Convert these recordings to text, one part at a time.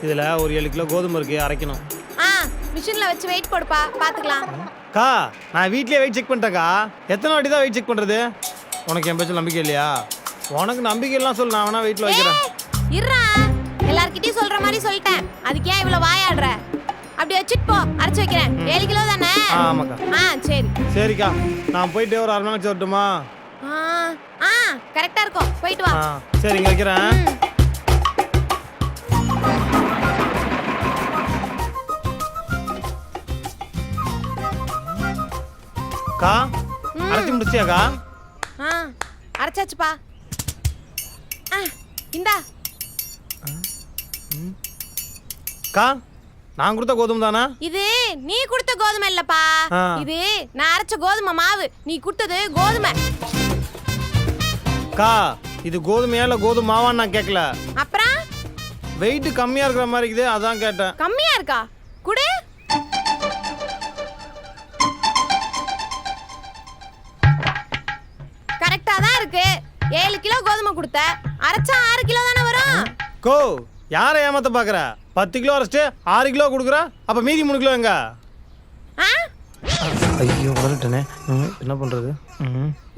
இதில் ஒரு 7 கிலோ கோதுமை இருக்கு அரைக்கணும். மிஷினில் வச்சு வெயிட் போடுப்பா, பார்த்துக்கலாம். அக்கா நான் வீட்லேயே வெயிட் செக் பண்ணிட்டேன்க்கா. எத்தனை வாட்டி தான் வெயிட் செக் பண்ணுறது? உனக்கு என் பேச்சு நம்பிக்கை இல்லையா? உனக்கு நம்பிக்கை எல்லாம் சொல்லு, நான் வேணா வெயிட்டில் வைக்கிறேன். இருறா, எல்லார்கிட்டயும் சொல்கிற மாதிரி சொல்லிட்டேன். அதுக்கு ஏன் இவ்வளோ வாயாடுற? அப்படி வச்சுட்டு போ, அரைச்சி வைக்கிறேன். 7 கிலோ தானே? ஆமாக்கா. சரி சரிக்கா, நான் போயிட்டு ஒரு 1/2 மணி நேரம் வரட்டுமா? கரெக்டாக இருக்கும், போயிட்டு வா. சரி, இங்கே வைக்கிறேன். அக்கா அரைச்சி முடிச்சியாக்கா? அரைச்சாச்சுப்பா. இந்தா. அக்கா நான் கொடுத்த கோதுமை தானா? இது நீ கொடுத்த கோதுமை இல்லப்பா, இது நான் அரைச்ச கோதுமை மாவு. நீ கொடுத்தது கோதுமை. அக்கா இது கோதுமையா இல்ல கோதுமை மாவான்னு நான் கேட்கல. அப்புறம் வெயிட் கம்மியா இருக்கிற மாதிரி இருக்குது, அதான் கேட்டேன். கம்மியா இருக்கா? குடு. கரெக்டா தான் இருக்கு. 7 கிலோ கோதுமை கொடுத்த, அரைச்சா 6 கிலோ தானே வரும். கோ யாரை ஏமாத்த பாக்குற? 10 கிலோ அரைச்சிட்டு 6 கிலோ கொடுக்குற, அப்ப மீதி 3 கிலோ எங்க? ஐயோ வளர்ட்டனே, என்ன பண்றது?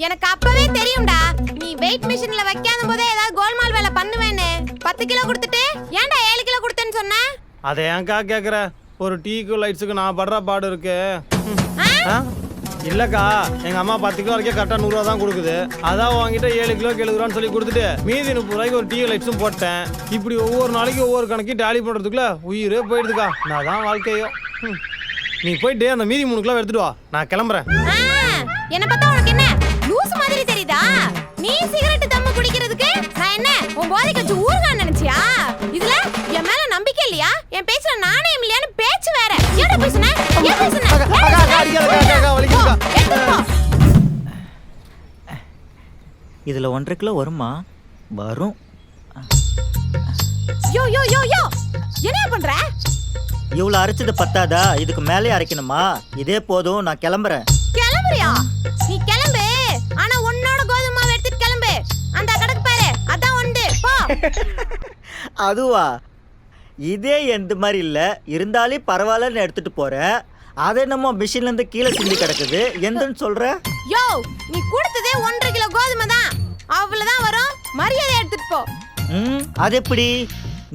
எனக்கு அப்பவே தெரியும்டா, நீ வெயிட் மிஷின்ல வைக்காத போதே ஏதாவது கோல்மால் வேலை பண்ணுவேன்னு. 10 கிலோ கொடுத்துட்டு ஏன்டா 7 கிலோ கொடுத்தேன்னு சொன்ன? அதை ஏன்க்கா கேக்குற? ஒரு டீக்கு லைட்ஸுக்கு நான் படுற பாடு இருக்கு. இல்லக்கா, எங்க அம்மா 10 கிலோ வரைக்கும் கரெக்டா 100 ரூபா தான் கொடுக்குது. அதான் வாங்கிட்டு 7 கிலோ 70 ரூபான்னு சொல்லி கொடுத்துட்டு மீதி 30 ரூபாய்க்கு ஒரு டீ லைட்ஸும் போட்டேன். இப்படி ஒவ்வொரு நாளைக்கு ஒவ்வொரு கணக்கு டேலி பண்றதுக்குள்ள உயிரே போயிடுதுக்கா. நான் தான் வாழ்க்கையோ. நீ போயிட்டு அந்த மீதி 3 கிலோ எடுத்துட்டு வா, நான் கிளம்புறேன். என்ன பார்த்தா உனக்கு என்ன லூஸ் மாதிரி தெரியுதா? நீ சிகரெட் தம்மு குடிக்கிறதுக்கு நான் என்ன உன் போதைக்கு வச்சு ஊர்கான் நினைச்சியா? இதுல என் மேல நம்பிக்கை இல்லையா? என் பேச்சுல நாணயம் இல்லையான்னு பேச்சு வேற. ஏன்டா பேசுன? ஏன் பேசுன? இதுல 1.5 கிலோ வருமா? வரும். யோ யோ யோ யோ, என்ன பண்ற? இவ்வளவு அரைச்சது பத்தாதா? இதுக்கு மேலே அரைக்கணுமா? இதே போதும், நான் கிளம்புறேன். கிளம்புறியா? நீ கிளம்பு, ஆனா உன்னோட கோதுமை மாவு எடுத்துட்டு கிளம்பு. அந்த கடைக்கு பாரு, அதான் உண்டு, போ. அதுவா? இதே எந்த மாதிரி இல்ல, இருந்தாலே பரவாயில்லன்னு எடுத்துட்டு போறேன். அதை நம்ம மிஷின்ல இருந்து கீழே சிந்தி கிடக்குது, எந்தன்னு சொல்ற? யோ, நீ கொடுத்ததே 1.5 கிலோ கோதுமை தான், அவ்வளவுதான் வரும். மரியாதை எடுத்துட்டு போ. அது எப்படி?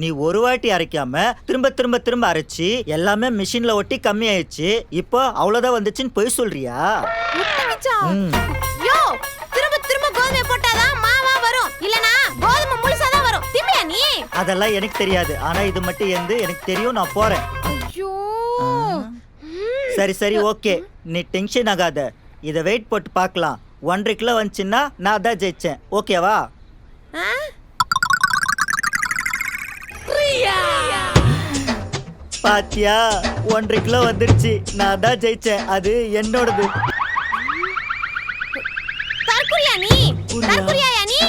நீ ஒரு வாட்டி அரைக்காம திரும்ப திரும்ப திரும்ப அரைச்சி எல்லாமே மிஷின்ல ஒட்டி கம்மி ஆயிடுச்சு. இப்போ அவ்வளவுதான் வந்துச்சுன்னு போய் சொல்றியா? யோ, திரும்ப திரும்ப கோதுமை போட்டாதான் மாவா வரும், இல்லனா கோதுமை முழுசா தான் வரும். திம்பியா நீ? அதெல்லாம் எனக்கு தெரியாது, ஆனா இது மட்டும் எனக்கு தெரியும். நான் போறேன். ஐயோ. சரி சரி, ஓகே, நீ டென்ஷன் ஆகாத. இதை வெயிட் போட்டு பார்க்கலாம். 1.5 கிலோ வந்துச்சுன்னா நான் தான் ஜெயிச்சேன். ஓகேவா? பாத்தியா, 1.5 கிலோ வந்துருச்சு. நான் தான் ஜெயிச்சேன், அது என்னோடது. தற்குறியா நீ? தற்குறியாயா நீ?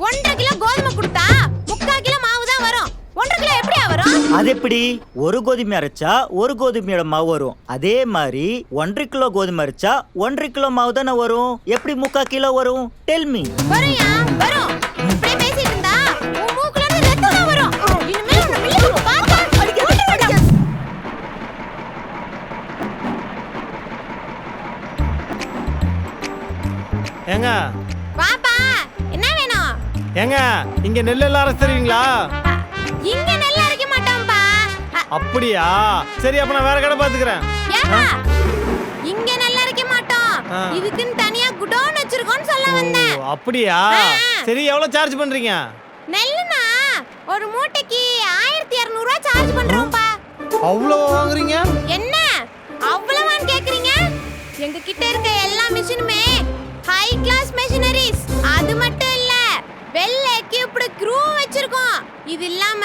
1.5 கிலோ கோதுமை கொடுத்தா 3/4 கிலோ மாவு தான் வரும். 1.5 கிலோ எப்படியா வரும்? அது எப்படி? ஒரு கோதுமை அரைச்சா ஒரு கோதுமையோட மாவு வரும். அதே மாதிரி 1.5 கிலோ கோதுமை அரைச்சா 1.5 கிலோ மாவு தானே வரும். எப்படி 3/4 கிலோ வரும்? Tell me. வரும்யா, வரும். இப்படி பேசிட்டு இருந்தா உன் மூக்குல இருந்து ரத்தம் தான் வரும். இனிமே உன்னை மில்லுக்கு பார்த்தா ஏங்க வாப்பா, என்ன வேணும்? ஏங்க இங்க நெல் எல்லாம் அரைச்சிருவீங்களா? இங்க நெல் அரைக்க மாட்டோம்பா. அப்படியா? சரி, அப்ப நான் வேற கடை பாத்துக்கிறேன். ஏப்பா, இங்க நெல் அரைக்க மாட்டோம். இதுக்குன்னு தனியா குடோன் வச்சிருக்கோம்னு சொல்ல வந்தேன். அப்படியா? சரி, எவ்வளவு சார்ஜ் பண்றீங்க? நெல்லுனா ஒரு மூட்டைக்கு 1200 ரூபாய் சார்ஜ் பண்றோம்பா. அவ்வளவு வாங்குறீங்க? என்ன அவ்வளவான்னு கேக்குறீங்க? எங்க கிட்ட இருக்க எல்லா மிஷினுமே ஹை கிளாஸ் மெஷினரிஸ். அது மட்டும் இல்ல, வெல் எக்யூப்டு க்ரூ வச்சிருக்கோம். இது இல்லாம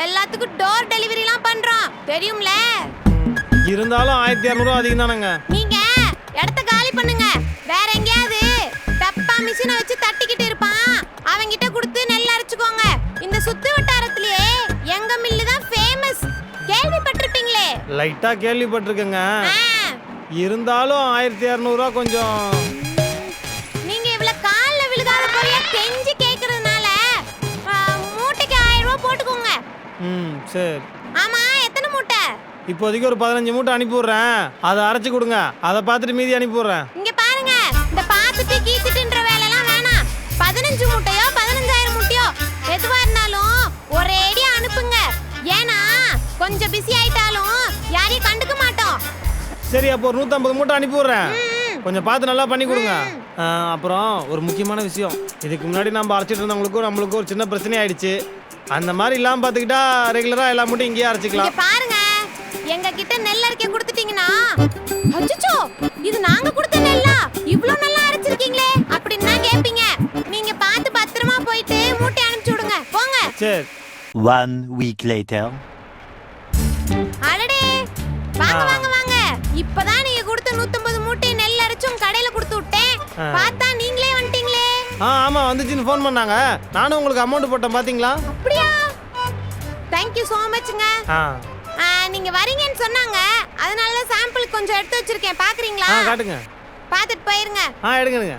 எல்லாத்துக்கும் டோர் டெலிவரிலாம் பண்றோம், தெரியும்ல? இருந்தாலும் 1200 ரூபாய் அதிகம் தானங்க. நீங்க இடத்த காலி பண்ணுங்க, வேற எங்கயாவது டப்பா மிஷினை வச்சு தட்டிக்கிட்டு இருப்பான், அவங்கிட்ட கொடுத்து நெல் அரைச்சுக்கோங்க. இந்த சுத்து வட்டாரத்திலேயே எங்க மில்லு தான் ஃபேமஸ், கேள்விப்பட்டிருப்பீங்களே? லைட்டா கேள்விப்பட்டிருக்கேங்க. இருந்தாலும் 1200 ரூபாய் கொஞ்சம். நீங்க இவ்வளவு கால்ல விழுகாத போறியா கெஞ்சி கேக்குறதுனால மூட்டைக்கு 1000 ரூபாய் போட்டுக்கோங்க. ம் சரி. ஆமா எத்தனை மூட்டை? இப்போதைக்கு ஒரு 15 மூட்டை அனுப்பி விடுறேன். அதை அரைச்சு கொடுங்க. அதை பார்த்துட்டு மீதி அனுப்பி விடுறேன். இங்க பாருங்க, இந்த பாத்துட்டு கீத்துட்டுன்ற வேலைலாம் வேணாம். 15 மூட்டையோ 15,000 மூட்டையோ எதுவா இருந்தாலும் ஒரே அடியா அனுப்புங்க. ஏன்னா கொஞ்சம் பிஸி ஆயிட்டாலும் யாரையும் கண்டுக்க மாட்டோம். சரி, அப்போ ஒரு 150 மூட்டை அனுப்பி விடுறேன். கொஞ்சம் பார்த்து நல்லா பண்ணி கொடுங்க. அப்புறம் ஒரு முக்கியமான விஷயம், இதுக்கு முன்னாடி நம்ம அரைச்சிட்டு இருந்தவங்களுக்கும் நம்மளுக்கும் ஒரு சின்ன பிரச்சனை ஆயிடுச்சு. அந்த மாதிரி இல்லாம பார்த்துக்கிட்டா ரெகுலரா எல்லா மூட்டையும் இங்கேயே அரைச்சிக்கலாம். இங்க பாருங்க, எங்க கிட்ட நெல் அரைக்க கொடுத்துட்டீங்கன்னா, அச்சச்சோ இது நாங்க கொடுத்த நெல்லா இவ்ளோ நல்லா அரைச்சிருக்கீங்களே அப்படின்னு தான் கேப்பீங்க. நீங்க பார்த்து பத்திரமா போயிட்டு மூட்டை அனுப்பிச்சு விடுங்க. போங்க. சரி. 1 week later. அடடே, வாங்க வாங்க வாங்க. இப்பதான் நீங்க கொடுத்த 150 மூட்டை நெல் அரைச்சும் கடையில கொடுத்து விட்டேன். பார்த்தா நீங்களே வந்துட்டீங்களே. ஆமா, வந்துச்சுன்னு ஃபோன் பண்ணாங்க. நானும் உங்களுக்கு அமௌண்ட் போட்டேன், பாத்தீங்களா? அப்படியா? Thank you so muchங்க. நீங்க வரீங்கன்னு சொன்னாங்க. அதனால தான் சாம்பிள் கொஞ்சம் எடுத்து வச்சிருக்கேன். பாக்குறீங்களா? காட்டுங்க. பாத்துட்டு போயிருங்க. எடுங்க.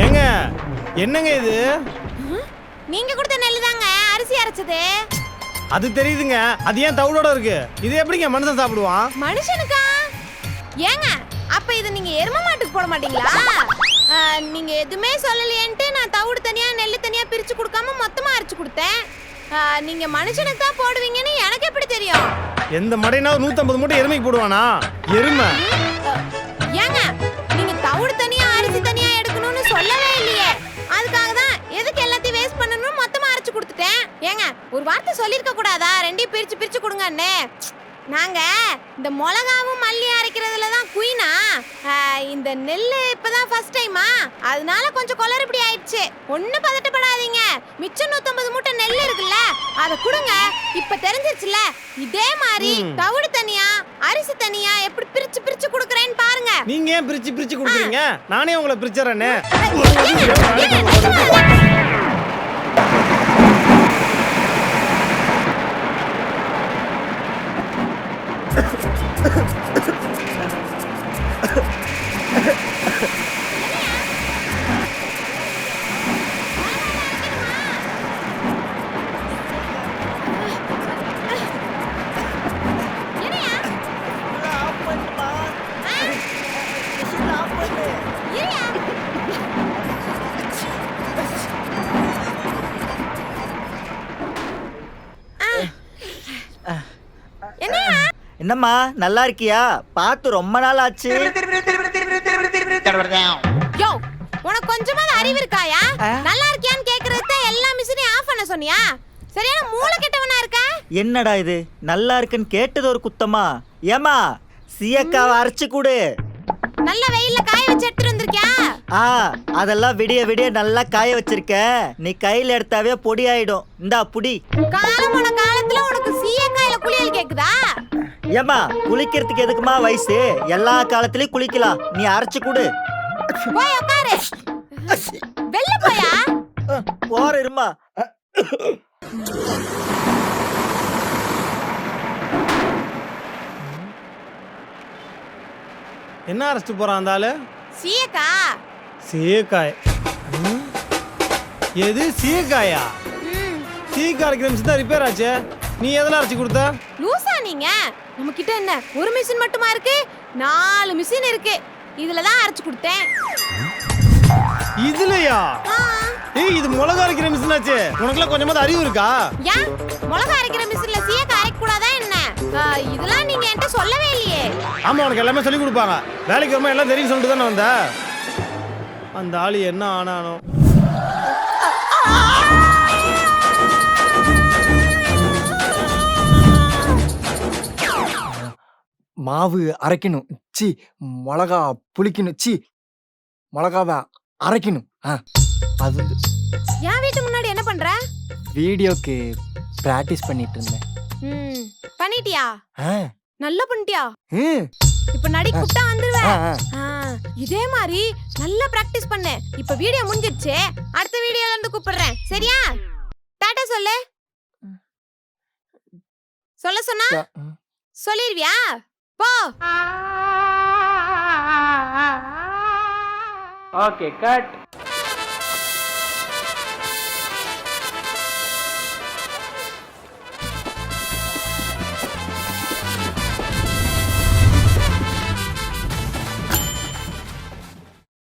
ஏங்க, என்னங்க இது? நீங்க கொடுத்த நெல் தாங்க அரிசி அரைச்சது. அது தெரியுதுங்க. அது ஏன் தவிடோட இருக்கு? இது எப்படிங்க மனுஷன் சாப்பிடுவான்? மனுஷனுக்கா? ஏங்க, அப்ப இது நீங்க எரும மாட்டுக்கு போட மாட்டீங்களா? நீங்க எதுவுமே சொல்லலையேன்ட்டு நான் தவிடு தனியா நெல்லு தனியா பிரிச்சு கொடுக்காம மொத்தமா அரைச்சு கொடுத்தேன். நீங்க மனுஷனுக்கு தான் போடுவீங்கன்னு எனக்கு எப்படி தெரியும்? எந்த மடைனாவது 150 மூட்டை எருமைக்கு போடுவானா? எருமை. ஏங்க, நீங்க தவிடு தனியா அரிசி தனியா எடுக்கணும்னு சொல்லவே இல்லையே. அதுக்காக தான் எதுக்கு எல்லாத்தையும் வேஸ்ட் பண்ணணும்னு மொத்தமா அரைச்சு கொடுத்துட்டேன். ஏங்க, ஒரு வார்த்தை சொல்லிருக்க கூடாதா? ரெண்டையும் பிரிச்சு பிரிச்சு கொடுங்கன்னு. நாங்க இந்த மிளகாவும் மல்லி அரைக்கிறதுல தான் குயினா. இந்த நெல்லு இப்பதான் ஃபர்ஸ்ட் டைமா, அதனால கொஞ்சம் குளறுபடி ஆயிடுச்சு. ஒன்னும் பதட்டப்படாதீங்க. மிச்சம் 150 மூட்டை நெல் இருக்குல்ல, அதை கொடுங்க. இப்ப தெரிஞ்சிருச்சுல, இதே மாதிரி தவிடு தனியா அரிசி தனியா எப்படி பிரிச்சு பிரிச்சு கொடுக்கறேன்னு பாருங்க. நீங்க ஏன் பிரிச்சு பிரிச்சு கொடுக்குறீங்க? நானே உங்களை பிரிச்சறேனே. என்னம்மா, நல்லா இருக்கியா? பார்த்து ரொம்ப நாள் ஆச்சு. யோ, உனக்கு கொஞ்சமாவது அறிவு இருக்காயா? நல்லா இருக்கியான்னு கேக்குறதுக்கு எல்லா மிஷினையும் ஆஃப் பண்ண சொன்னியா? சரியான மூளை கெட்டவனா இருக்க. என்னடா இது, நல்லா இருக்குன்னு கேட்டது ஒரு குத்தமா? ஏமா, சீயக்காவை அரைச்சு கொடு. நல்ல வெயில்ல காய வச்சு எடுத்துட்டு வந்திருக்கியா? அதெல்லாம் விடிய விடிய நல்லா காய வச்சிருக்க. நீ கையில எடுத்தாவே பொடி ஆயிடும். இந்தா புடி. காலம் போன காலத்துல உனக்கு சீயக்காயில குளியல் கேக்குதா? ஏமா, குளிக்கிறதுக்கு எதுக்குமா வயசு? எல்லா காலத்துலயும் குளிக்கலாம். நீ அரைச்சு கொடு. போய் உட்காரு. வெள்ள போயா? போற இருமா. என்ன அரைச்சிட்டு போறான் அந்த ஆளு? சீயக்கா. சீயக்காய்? எது சீயக்காயா? சீயக்காய் அரைக்கிற மிஷின் தான் ரிப்பேர் ஆச்சு. நீ எதெல்லாம் அரைச்சி கொடுத்த? லூசா நீங்க? நம்ம கிட்ட என்ன ஒரு மிஷின் மட்டுமா இருக்கு? 4 மிஷின் இருக்கு. இதுல தான் அரைச்சு கொடுத்தேன். இதுலயா? ஏய், இது மிளகா அரைக்கிற மிஷின் ஆச்சு. உனக்குலாம் கொஞ்சமாவது அறிவு இருக்கா? ஏன் மிளகா அரைக்கிற மிஷின்ல சீயக்காய் அரைக்க கூடாதா என்ன? இதெல்லாம் நீங்க என்கிட்ட சொல்லவே இல்லையே. ஆமா, உனக்கு எல்லாமே சொல்லி கொடுப்பாங்க. வேலைக்கு வருமா எல்லாம் தெரியும் சொல்லிட்டு தானே வந்த. அந்த ஆளு என்ன ஆனானோ. மாவு அரைக்கணும். சி, மிளகா புளிக்கணும். சி, மிளகாவை அரைக்கணும். அது வந்து என் வீட்டு முன்னாடி என்ன பண்ற? வீடியோக்கு பிராக்டிஸ் பண்ணிட்டு இருந்தேன். பண்ணிட்டியா? நல்லா பண்ணிட்டியா? இப்ப நடி ஆ. கூப்பிட்டா வந்துருவேன். இதே மாதிரி நல்லா பிராக்டிஸ் பண்ணு. இப்ப வீடியோ முடிஞ்சிருச்சு. அடுத்த வீடியோல இருந்து கூப்பிடுறேன். சரியா? டாடா சொல்லு. சொல்ல சொன்னா சொல்லிருவியா? போ. Okay, cut.